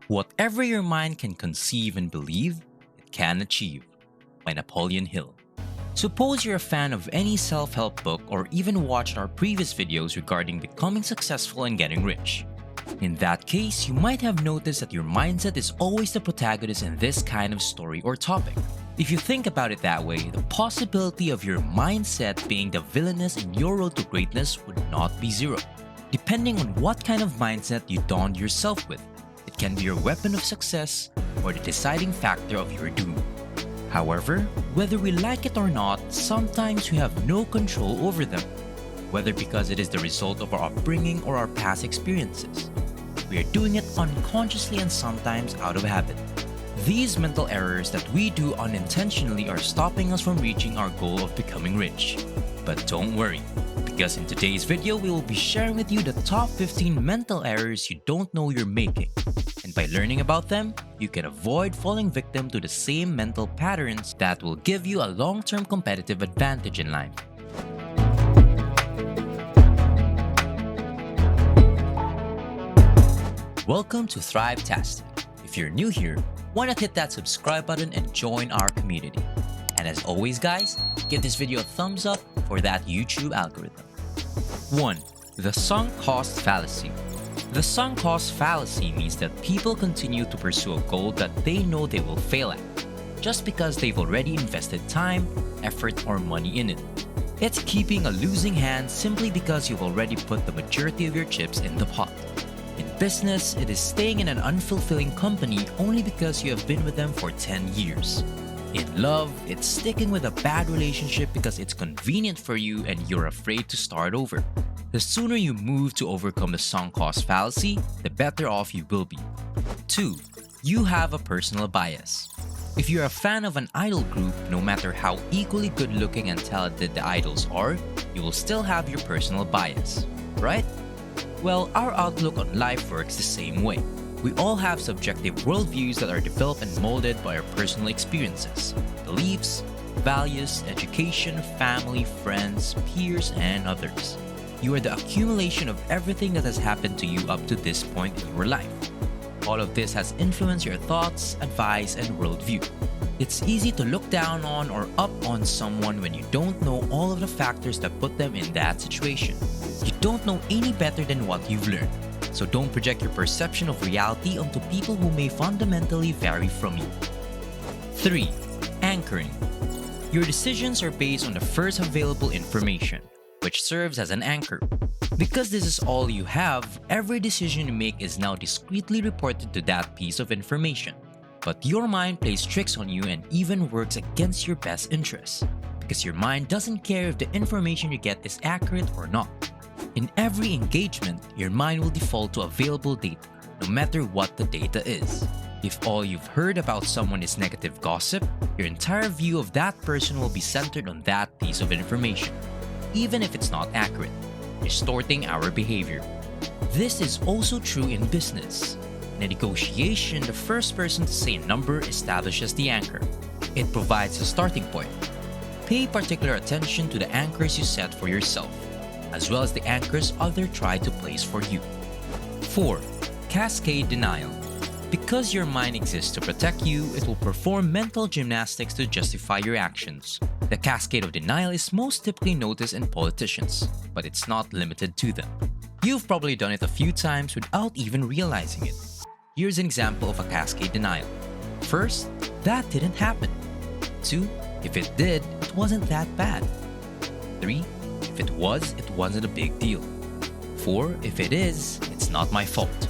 Whatever your mind can conceive and believe, it can achieve. By Napoleon Hill. Suppose you're a fan of any self-help book or even watched our previous videos regarding becoming successful and getting rich. In that case, you might have noticed that your mindset is always the protagonist in this kind of story or topic. If you think about it that way, the possibility of your mindset being the villainess in your road to greatness would not be zero. Depending on what kind of mindset you donned yourself with, it can be your weapon of success or the deciding factor of your doom. However, whether we like it or not, sometimes we have no control over them, whether because it is the result of our upbringing or our past experiences. We are doing it unconsciously and sometimes out of habit. These mental errors that we do unintentionally are stopping us from reaching our goal of becoming rich. But don't worry, because in today's video we will be sharing with you the top 15 mental errors you don't know you're making. And by learning about them, you can avoid falling victim to the same mental patterns that will give you a long-term competitive advantage in life. Welcome to Thrivetastic. If you're new here, why not hit that subscribe button and join our community? And as always guys, give this video a thumbs up for that YouTube algorithm. 1. The sunk cost fallacy. The sunk cost fallacy means that people continue to pursue a goal that they know they will fail at, just because they've already invested time, effort, or money in it. It's keeping a losing hand simply because you've already put the majority of your chips in the pot. In business, it is staying in an unfulfilling company only because you have been with them for 10 years. In love, it's sticking with a bad relationship because it's convenient for you and you're afraid to start over. The sooner you move to overcome the sunk cost fallacy, the better off you will be. 2. You have a personal bias. If you're a fan of an idol group, no matter how equally good-looking and talented the idols are, you will still have your personal bias, right? Well, our outlook on life works the same way. We all have subjective worldviews that are developed and molded by our personal experiences, beliefs, values, education, family, friends, peers, and others. You are the accumulation of everything that has happened to you up to this point in your life. All of this has influenced your thoughts, advice, and worldview. It's easy to look down on or up on someone when you don't know all of the factors that put them in that situation. You don't know any better than what you've learned, so don't project your perception of reality onto people who may fundamentally vary from you. 3. Anchoring. Your decisions are based on the first available information, which serves as an anchor. Because this is all you have, every decision you make is now discreetly reported to that piece of information. But your mind plays tricks on you and even works against your best interests, because your mind doesn't care if the information you get is accurate or not. In every engagement, your mind will default to available data, no matter what the data is. If all you've heard about someone is negative gossip, your entire view of that person will be centered on that piece of information, even if it's not accurate, distorting our behavior. This is also true in business. In a negotiation, the first person to say a number establishes the anchor. It provides a starting point. Pay particular attention to the anchors you set for yourself, as well as the anchors others try to place for you. 4. Cascade denial. Because your mind exists to protect you, it will perform mental gymnastics to justify your actions. The cascade of denial is most typically noticed in politicians, but it's not limited to them. You've probably done it a few times without even realizing it. Here's an example of a cascade denial. First, that didn't happen. 2. If it did, it wasn't that bad. 3. If it was, it wasn't a big deal. 4. If it is, it's not my fault.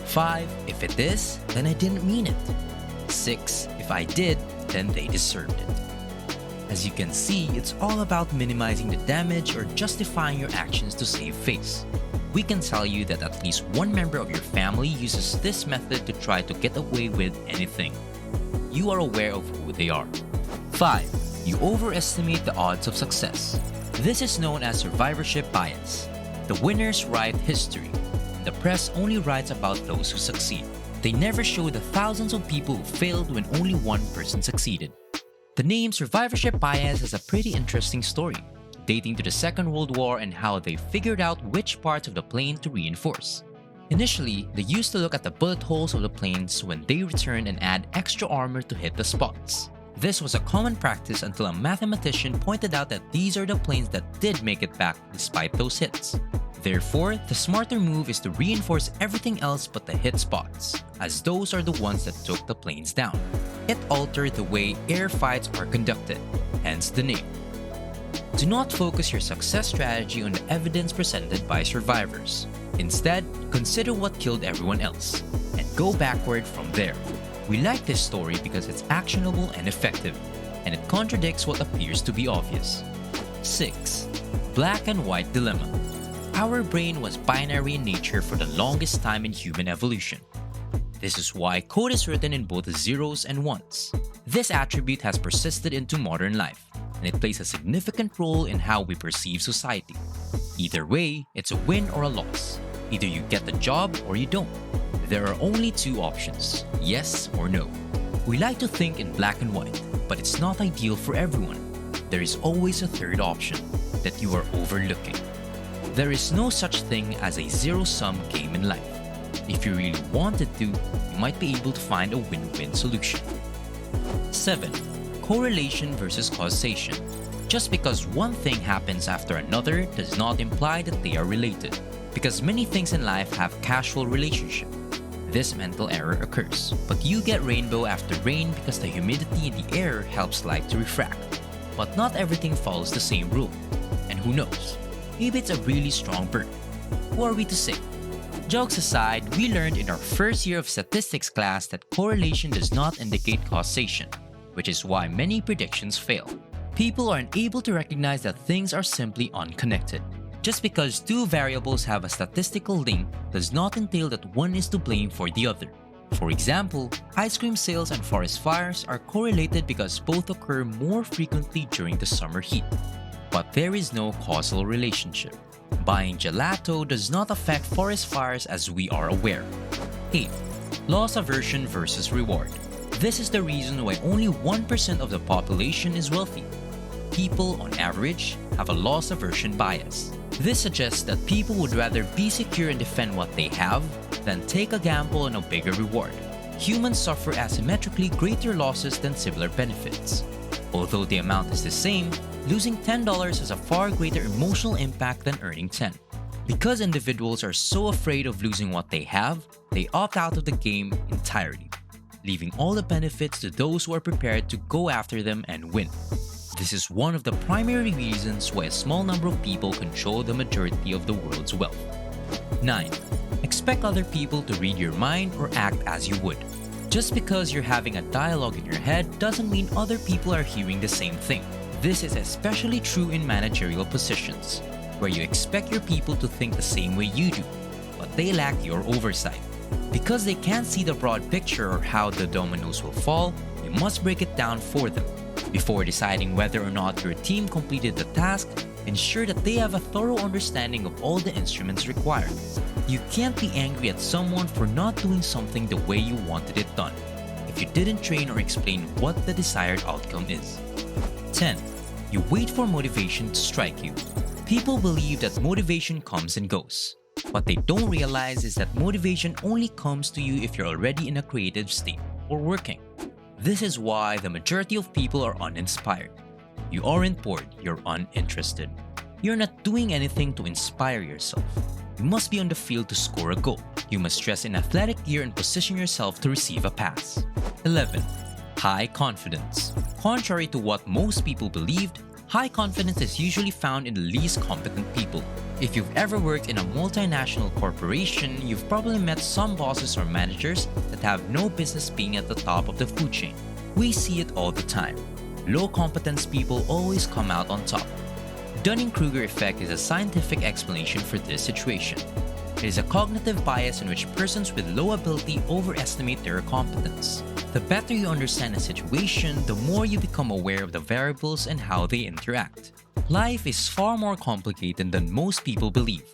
5. If it is, then I didn't mean it. 6. If I did, then they deserved it. As you can see, it's all about minimizing the damage or justifying your actions to save face. We can tell you that at least one member of your family uses this method to try to get away with anything. You are aware of who they are. 5. You overestimate the odds of success. This is known as survivorship bias. The winners write history. The press only writes about those who succeed. They never show the thousands of people who failed when only one person succeeded. The name survivorship bias has a pretty interesting story, dating to the Second World War and how they figured out which parts of the plane to reinforce. Initially, they used to look at the bullet holes of the planes when they returned and add extra armor to hit the spots. This was a common practice until a mathematician pointed out that these are the planes that did make it back despite those hits. Therefore, the smarter move is to reinforce everything else but the hit spots, as those are the ones that took the planes down. It altered the way air fights are conducted, hence the name. Do not focus your success strategy on the evidence presented by survivors. Instead, consider what killed everyone else, and go backward from there. We like this story because it's actionable and effective, and it contradicts what appears to be obvious. 6. Black and white dilemma. Our brain was binary in nature for the longest time in human evolution. This is why code is written in both zeros and ones. This attribute has persisted into modern life, and it plays a significant role in how we perceive society. Either way, it's a win or a loss. Either you get the job or you don't. There are only two options, yes or no. We like to think in black and white, but it's not ideal for everyone. There is always a third option that you are overlooking. There is no such thing as a zero-sum game in life. If you really wanted to, you might be able to find a win-win solution. 7. Correlation versus causation. Just because one thing happens after another does not imply that they are related, because many things in life have causal relationship. This mental error occurs, but you get rainbow after rain because the humidity in the air helps light to refract. But not everything follows the same rule. And who knows? Maybe it's a really strong bird. Who are we to say? Jokes aside, we learned in our first year of statistics class that correlation does not indicate causation, which is why many predictions fail. People are unable to recognize that things are simply unconnected. Just because two variables have a statistical link does not entail that one is to blame for the other. For example, ice cream sales and forest fires are correlated because both occur more frequently during the summer heat. But there is no causal relationship. Buying gelato does not affect forest fires as we are aware. 8. Loss aversion versus reward. This is the reason why only 1% of the population is wealthy. People, on average, have a loss aversion bias. This suggests that people would rather be secure and defend what they have than take a gamble on a bigger reward. Humans suffer asymmetrically greater losses than similar benefits. Although the amount is the same, losing $10 has a far greater emotional impact than earning 10. Because individuals are so afraid of losing what they have, they opt out of the game entirely, leaving all the benefits to those who are prepared to go after them and win. This is one of the primary reasons why a small number of people control the majority of the world's wealth. 9. Expect other people to read your mind or act as you would. Just because you're having a dialogue in your head doesn't mean other people are hearing the same thing. This is especially true in managerial positions, where you expect your people to think the same way you do, but they lack your oversight. Because they can't see the broad picture or how the dominoes will fall, you must break it down for them. Before deciding whether or not your team completed the task, ensure that they have a thorough understanding of all the instruments required. You can't be angry at someone for not doing something the way you wanted it done, if you didn't train or explain what the desired outcome is. 10. You wait for motivation to strike you. People believe that motivation comes and goes. What they don't realize is that motivation only comes to you if you're already in a creative state or working. This is why the majority of people are uninspired. You aren't bored, you're uninterested. You're not doing anything to inspire yourself. You must be on the field to score a goal. You must dress in athletic gear and position yourself to receive a pass. 11. High confidence. Contrary to what most people believed, high confidence is usually found in the least competent people. If you've ever worked in a multinational corporation, you've probably met some bosses or managers that have no business being at the top of the food chain. We see it all the time. Low competence people always come out on top. Dunning-Kruger effect is a scientific explanation for this situation. It is a cognitive bias in which persons with low ability overestimate their competence. The better you understand a situation, the more you become aware of the variables and how they interact. Life is far more complicated than most people believe,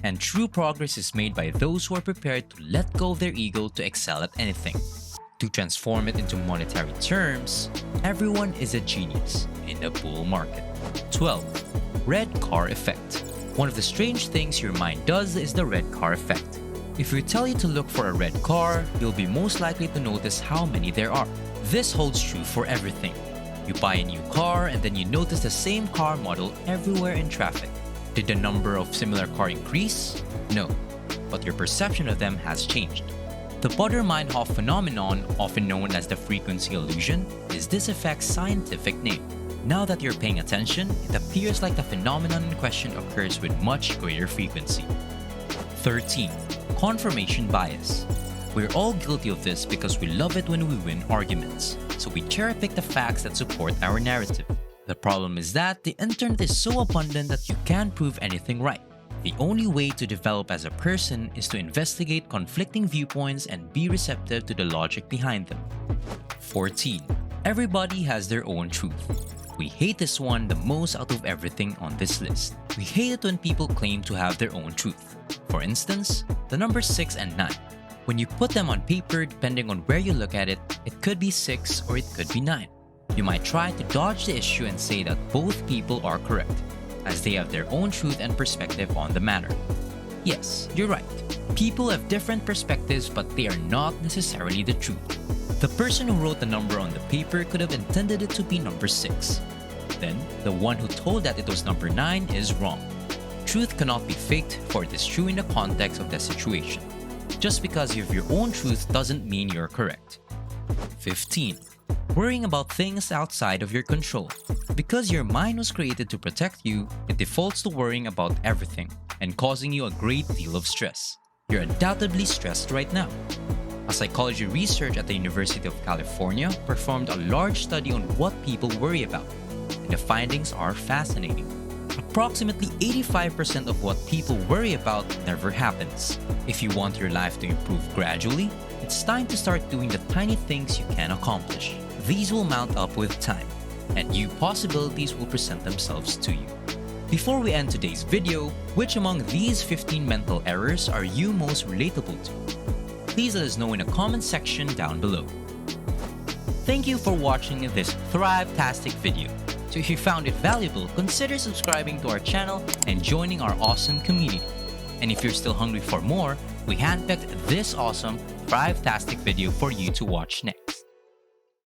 and true progress is made by those who are prepared to let go of their ego to excel at anything. To transform it into monetary terms, everyone is a genius in the bull market. 12. Red car effect. One of the strange things your mind does is the red car effect. If we tell you to look for a red car, you'll be most likely to notice how many there are. This holds true for everything. You buy a new car and then you notice the same car model everywhere in traffic. Did the number of similar cars increase? No, but your perception of them has changed. The Baader-Meinhof phenomenon, often known as the frequency illusion, is this effect's scientific name. Now that you're paying attention, it appears like the phenomenon in question occurs with much greater frequency. 13. Confirmation bias. We're all guilty of this because we love it when we win arguments, so we cherry-pick the facts that support our narrative. The problem is that the internet is so abundant that you can't prove anything right. The only way to develop as a person is to investigate conflicting viewpoints and be receptive to the logic behind them. 14. Everybody has their own truth. We hate this one the most out of everything on this list. We hate it when people claim to have their own truth. For instance, the numbers 6 and 9. When you put them on paper, depending on where you look at it, it could be 6 or it could be 9. You might try to dodge the issue and say that both people are correct, as they have their own truth and perspective on the matter. Yes, you're right. People have different perspectives, but they are not necessarily the truth. The person who wrote the number on the paper could have intended it to be number 6. Then, the one who told that it was number 9 is wrong. Truth cannot be faked, for it is true in the context of the situation. Just because you have your own truth doesn't mean you're correct. 15. Worrying about things outside of your control. Because your mind was created to protect you, it defaults to worrying about everything and causing you a great deal of stress. You're undoubtedly stressed right now. A psychology research at the University of California performed a large study on what people worry about, and the findings are fascinating. Approximately 85% of what people worry about never happens. If you want your life to improve gradually, it's time to start doing the tiny things you can accomplish. These will mount up with time, and new possibilities will present themselves to you. Before we end today's video, which among these 15 mental errors are you most relatable to? Please let us know in the comment section down below. Thank you for watching this Thrivetastic video. So if you found it valuable, consider subscribing to our channel and joining our awesome community. And if you're still hungry for more, we handpicked this awesome Thrivetastic video for you to watch next.